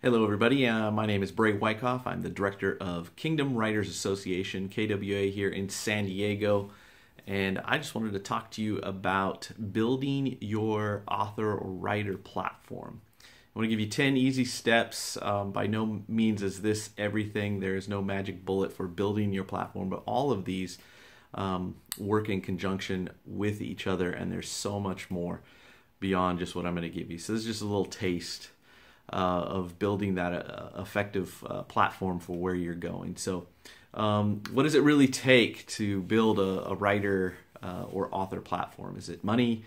Hello everybody, my name is Brae Wyckoff. I'm the director of Kingdom Writers Association, KWA, here in San Diego. And I just wanted to talk to you about building your author or writer platform. I want to give you 10 easy steps. By no means is this everything. There is no magic bullet for building your platform, but all of these work in conjunction with each other, and there's so much more beyond just what I'm going to give you. So this is just a little taste of building that effective platform for where you're going. So what does it really take to build a writer or author platform? Is it money?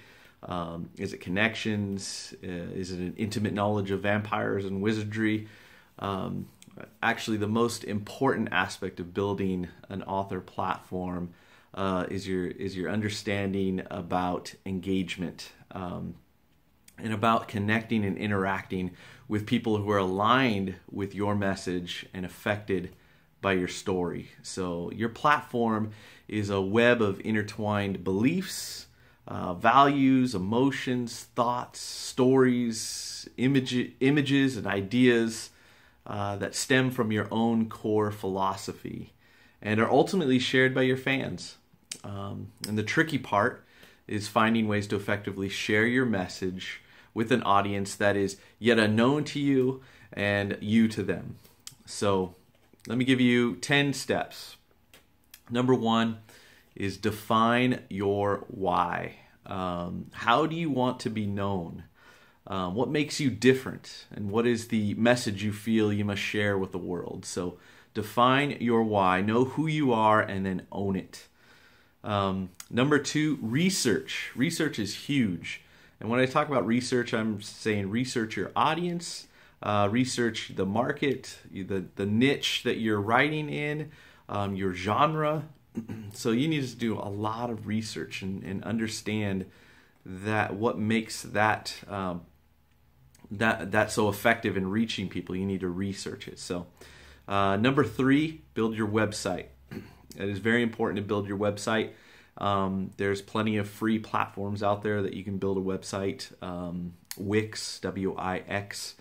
Is it connections? Is it an intimate knowledge of vampires and wizardry? Actually, the most important aspect of building an author platform is your understanding about engagement and about connecting and interacting with people who are aligned with your message and affected by your story. So your platform is a web of intertwined beliefs, values, emotions, thoughts, stories, images, and ideas that stem from your own core philosophy and are ultimately shared by your fans. And the tricky part is finding ways to effectively share your message with an audience that is yet unknown to you and you to them. So let me give you 10 steps. Number one is define your why. How do you want to be known? What makes you different? And what is the message you feel you must share with the world? So define your why, know who you are, and then own it. Number two, research. Research is huge. And when I talk about research, I'm saying research your audience, research the market, the niche that you're writing in, your genre. So you need to do a lot of research and understand that what makes that so effective in reaching people. You need to research it. So number three, build your website. It is very important to build your website. There's plenty of free platforms out there that you can build a website. Wix, Wix.com.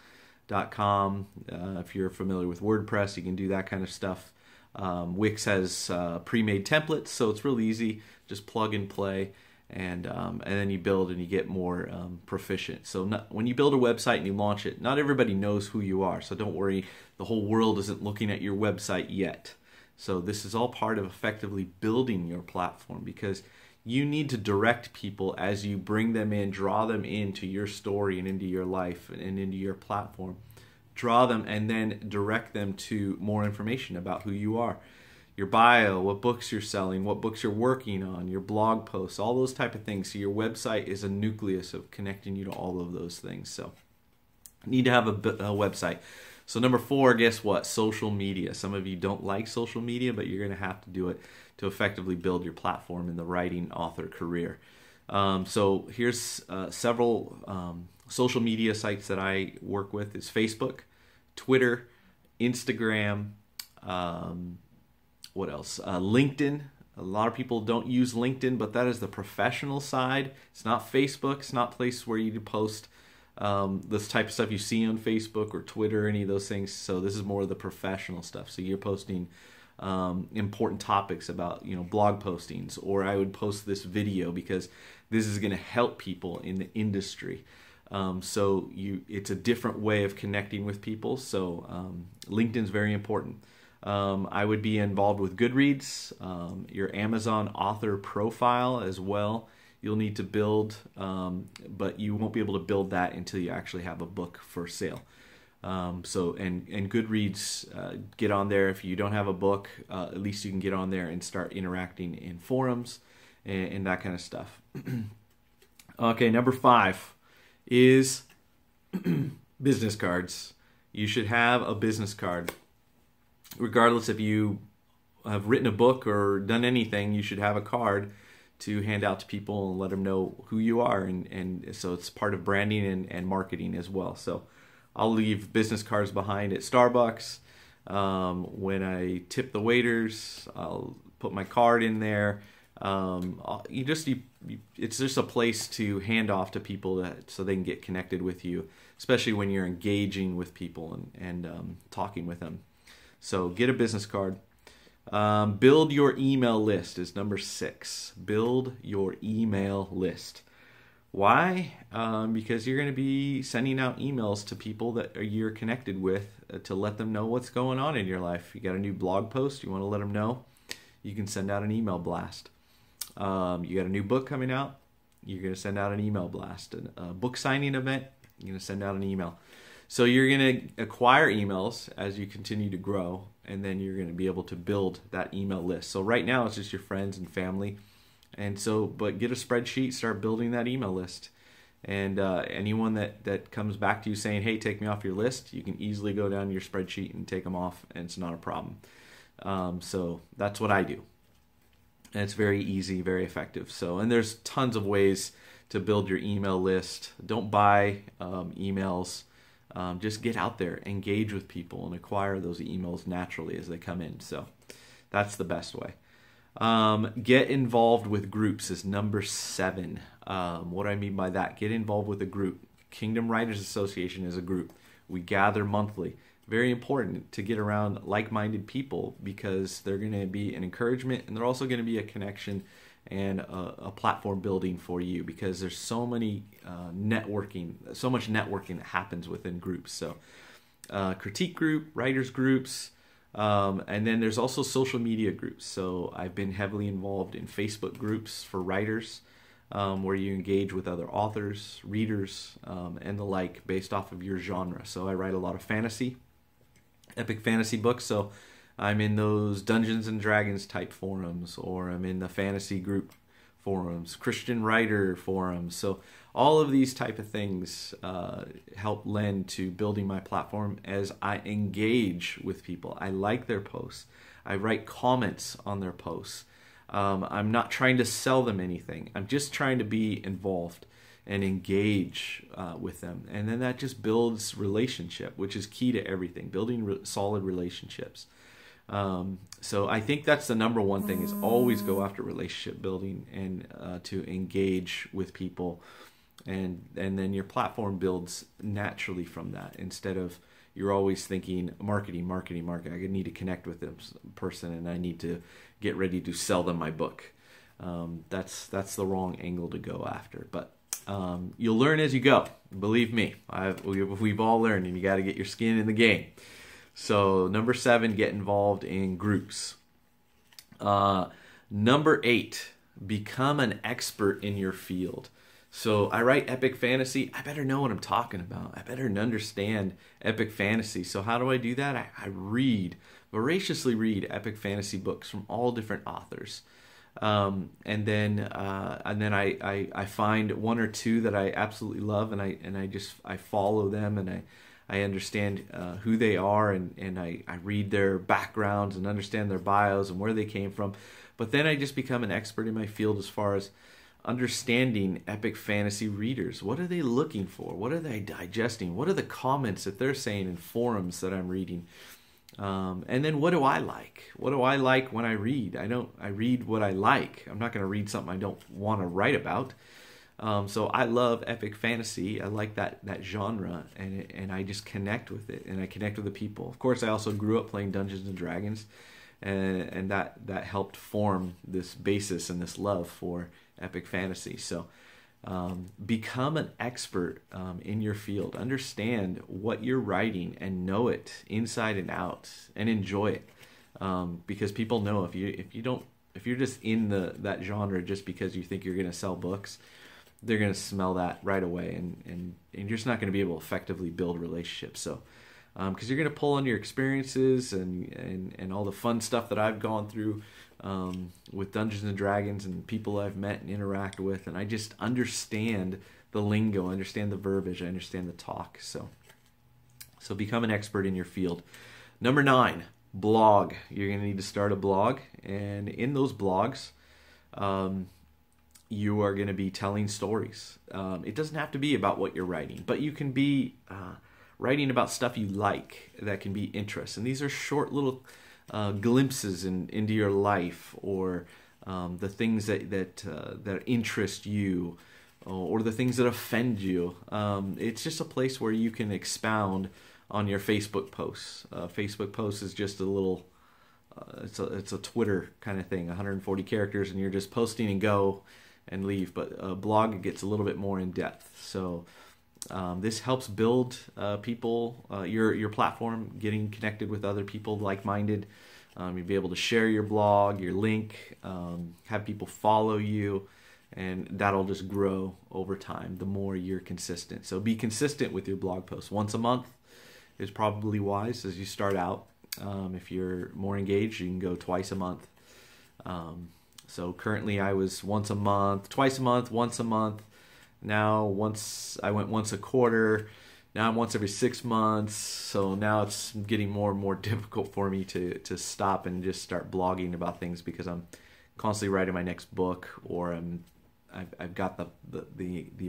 If you're familiar with WordPress, you can do that kind of stuff. Wix has pre-made templates, so it's really easy. Just plug and play, and then you build and you get more proficient. So when you build a website and you launch it, not everybody knows who you are, so don't worry. The whole world isn't looking at your website yet. So this is all part of effectively building your platform, because you need to direct people as you bring them in, draw them into your story and into your life and into your platform. Draw them and then direct them to more information about who you are. Your bio, what books you're selling, what books you're working on, your blog posts, all those type of things. So your website is a nucleus of connecting you to all of those things. So you need to have a website. So number four, guess what? Social media. Some of you don't like social media, but you're going to have to do it to effectively build your platform in the writing author career. So here's several social media sites that I work with. Is Facebook, Twitter, Instagram, what else? LinkedIn. A lot of people don't use LinkedIn, but that is the professional side. It's not Facebook. It's not a place where you post this type of stuff you see on Facebook or Twitter, any of those things. So this is more of the professional stuff. So you're posting important topics about, blog postings, or I would post this video because this is going to help people in the industry. So it's a different way of connecting with people. So LinkedIn is very important. I would be involved with Goodreads, your Amazon author profile as well. You'll need to build, but you won't be able to build that until you actually have a book for sale. And Goodreads, get on there. If you don't have a book, at least you can get on there and start interacting in forums and that kind of stuff. Okay, number five is business cards. You should have a business card. Regardless if you have written a book or done anything, you should have a card to hand out to people and let them know who you are, and so it's part of branding and marketing as well. So I'll leave business cards behind at Starbucks. When I tip the waiters, I'll put my card in there. It's just a place to hand off to people so they can get connected with you. especially when you're engaging with people and talking with them. So get a business card. Build your email list is number 6. Build your email list. Why? Because you're going to be sending out emails to people that you're connected with to let them know what's going on in your life. You got a new blog post, you want to let them know, you can send out an email blast. You got a new book coming out, you're going to send out an email blast. A book signing event, you're going to send out an email. So you're going to acquire emails as you continue to grow, and then you're going to be able to build that email list. So right now it's just your friends and family. And so, but get a spreadsheet, start building that email list. And anyone that comes back to you saying, hey, take me off your list, you can easily go down your spreadsheet and take them off, and it's not a problem. So that's what I do. And it's very easy, very effective. So, and there's tons of ways to build your email list. Don't buy emails. Just get out there, engage with people, and acquire those emails naturally as they come in. So that's the best way. Get involved with groups is number 7. What do I mean by that? Get involved with a group. Kingdom Writers Association is a group. We gather monthly. Very important to get around like-minded people, because they're going to be an encouragement, and they're also going to be a connection and a platform building for you, because there's so many so much networking that happens within groups. So critique group, writers groups, and then there's also social media groups. So I've been heavily involved in Facebook groups for writers, where you engage with other authors, readers, and the like based off of your genre. So I write a lot of fantasy, epic fantasy books. So I'm in those Dungeons and Dragons type forums, or I'm in the fantasy group forums, Christian writer forums. So all of these type of things help lend to building my platform as I engage with people. I like their posts. I write comments on their posts. I'm not trying to sell them anything. I'm just trying to be involved and engage with them. And then that just builds relationship, which is key to everything, building solid relationships. So I think that's the number one thing, is always go after relationship building and to engage with people. And then your platform builds naturally from that, instead of you're always thinking marketing. I need to connect with this person, and I need to get ready to sell them my book. That's the wrong angle to go after. But you'll learn as you go. Believe me, we've all learned, and you got to get your skin in the game. So number 7, get involved in groups. Number 8, become an expert in your field. So I write epic fantasy. I better know what I'm talking about. I better understand epic fantasy. So how do I do that? I voraciously read epic fantasy books from all different authors. And then I find one or two that I absolutely love, and I follow them, and I understand who they are, and I read their backgrounds and understand their bios and where they came from. But then I just become an expert in my field as far as understanding epic fantasy readers. What are they looking for? What are they digesting? What are the comments that they're saying in forums that I'm reading? And then what do I like? What do I like when I read? I read what I like. I'm not going to read something I don't want to write about. So I love epic fantasy. I like that genre, and I just connect with it, and I connect with the people. Of course, I also grew up playing Dungeons and Dragons, and that helped form this basis and this love for epic fantasy. So become an expert in your field. Understand what you're writing and know it inside and out, and enjoy it, because people know if you're just in that genre just because you think you're going to sell books, they're going to smell that right away, and you're just not going to be able to effectively build relationships. So because you're going to pull on your experiences and all the fun stuff that I've gone through with Dungeons and Dragons and people I've met and interact with, and I just understand the lingo, understand the verbiage, I understand the talk. So become an expert in your field. Number 9, blog. You're going to need to start a blog, and in those blogs, you are going to be telling stories. It doesn't have to be about what you're writing, but you can be writing about stuff you like that can be interest. And these are short little glimpses into your life, or the things that interest you, or the things that offend you. It's just a place where you can expound on your Facebook posts. Facebook posts is just a little, it's a Twitter kind of thing, 140 characters, and you're just posting and go and leave. But a blog, it gets a little bit more in depth. So this helps build people, your platform, getting connected with other people like-minded. You'll be able to share your blog, your link, have people follow you, and that'll just grow over time the more you're consistent. So be consistent with your blog posts. Once a month is probably wise as you start out. If you're more engaged, you can go twice a month. So currently I was once a month, twice a month, once a month. Now I went once a quarter. Now I'm once every 6 months. So now it's getting more and more difficult for me to stop and just start blogging about things, because I'm constantly writing my next book, or I've got the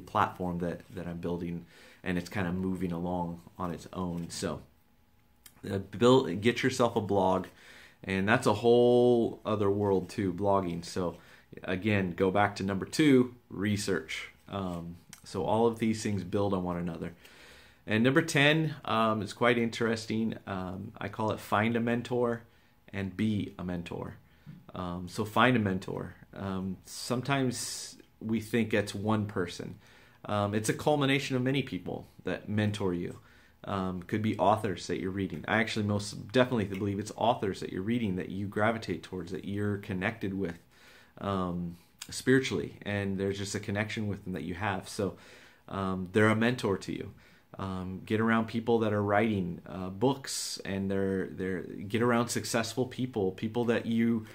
platform that I'm building, and it's kind of moving along on its own. So get yourself a blog, and that's a whole other world too, blogging. So again, go back to number 2, research. So all of these things build on one another. And number 10 is quite interesting. I call it find a mentor and be a mentor. So find a mentor. Sometimes we think it's one person. It's a culmination of many people that mentor you. Could be authors that you're reading. I actually most definitely believe it's authors that you're reading that you gravitate towards, that you're connected with spiritually, and there's just a connection with them that you have. So they're a mentor to you. Get around people that are writing books, and get around successful people that you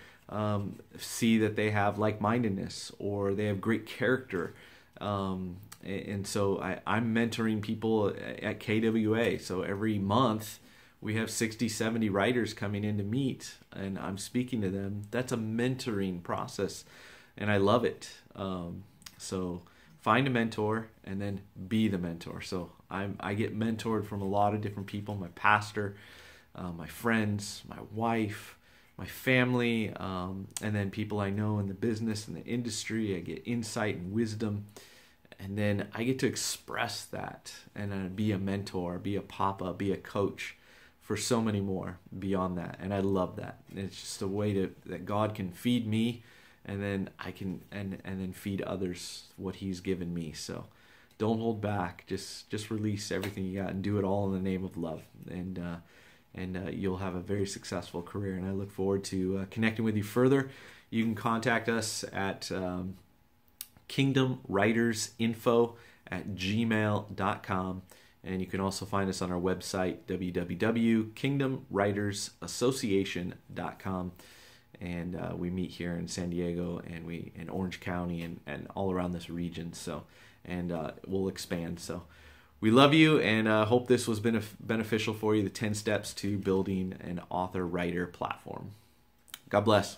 see that they have like-mindedness, or they have great character. And so I'm mentoring people at KWA. So every month we have 60, 70 writers coming in to meet, and I'm speaking to them. That's a mentoring process, and I love it. So find a mentor and then be the mentor. So I get mentored from a lot of different people: my pastor, my friends, my wife, my family, and then people I know in the business and the industry. I get insight and wisdom, and then I get to express that and be a mentor, be a papa, be a coach for so many more beyond that. And I love that. And it's just a way that God can feed me, and then I can and then feed others what He's given me. So don't hold back. Just release everything you got and do it all in the name of love. And you'll have a very successful career. And I look forward to connecting with you further. You can contact us at kingdomwritersinfo@gmail.com. And you can also find us on our website, www.kingdomwritersassociation.com. And we meet here in San Diego, and in Orange County, and all around this region. So, and we'll expand. So we love you, and hope this was beneficial for you, the 10 steps to building an author-writer platform. God bless.